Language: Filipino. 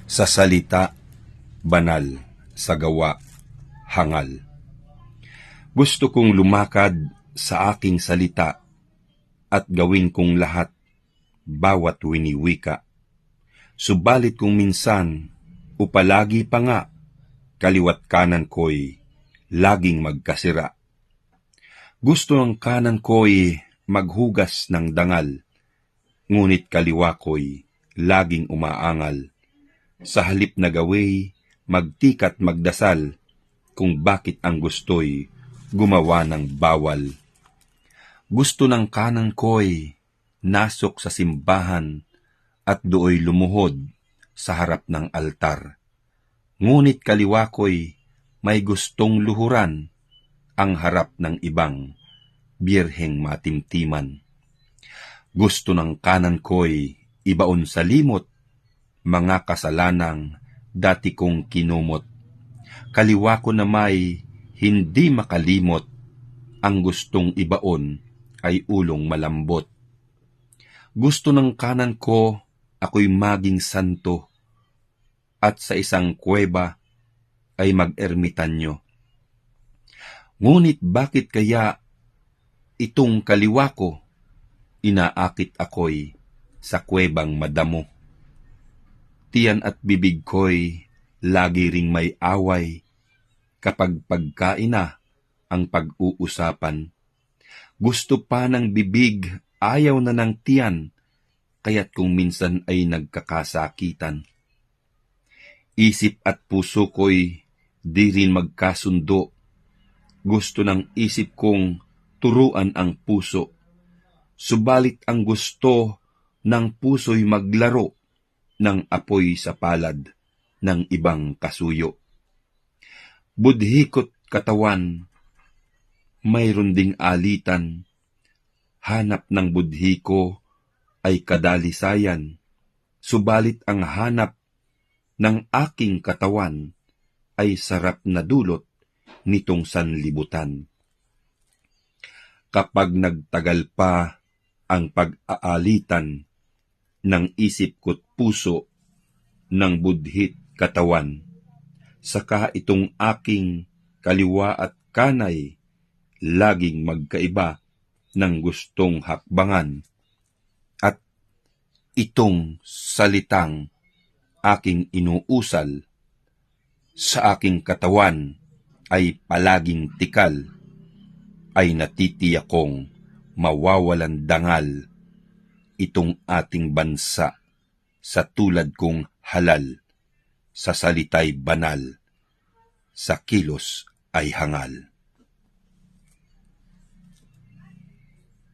Sa salita, banal; sa gawa, hangal. Gusto kong lumakad sa aking salita at gawin kong lahat, bawat winiwika. Subalit kung minsan, o palagi pa nga, kaliwat kanan ko'y laging magkasira. Gusto ng kanan ko'y maghugas ng dangal, ngunit kaliwa ko'y laging umaangal. Sa halip na gaway, magtikat magdasal, kung bakit ang gusto'y gumawa ng bawal. Gusto ng kanan ko'y nasok sa simbahan at dooy lumuhod sa harap ng altar. Ngunit kaliwa ko'y may gustong luhuran ang harap ng ibang birheng matimtiman. Gusto ng kanan ko'y ibaon sa limot mga kasalanang dati kong kinumot. Kaliwa ko na may hindi makalimot, ang gustong ibaon ay ulong malambot. Gusto ng kanan ko ako'y maging santo, at sa isang kuweba ay mag-ermitanyo. Ngunit bakit kaya itong kaliwa ko, inaakit ako'y sa kuwebang madamo? Tiyan at bibig ko'y lagi ring may away, kapag pagkain na ang pag-uusapan. Gusto pa ng bibig, ayaw na ng tiyan, kaya't kung minsan ay nagkakasakitan. Isip at puso ko'y di rin magkasundo. Gusto ng isip kong turuan ang puso, subalit ang gusto ng puso'y maglaro ng apoy sa palad ng ibang kasuyo. Budhikot katawan, mayroon ding alitan, hanap ng budhiko ay kadalisayan, subalit ang hanap ng aking katawan ay sarap na dulot nitong sanlibutan. Kapag nagtagal pa ang pag-aalitan ng isip ko't puso ng budhit katawan, saka itong aking kaliwa at kanay laging magkaiba ng gustong hakbangan, at itong salitang aking inuusal sa aking katawan ay palaging tikal, ay natitiyak kong mawawalan dangal itong ating bansa sa tulad kong halal, sa salita'y banal, sa kilos ay hangal.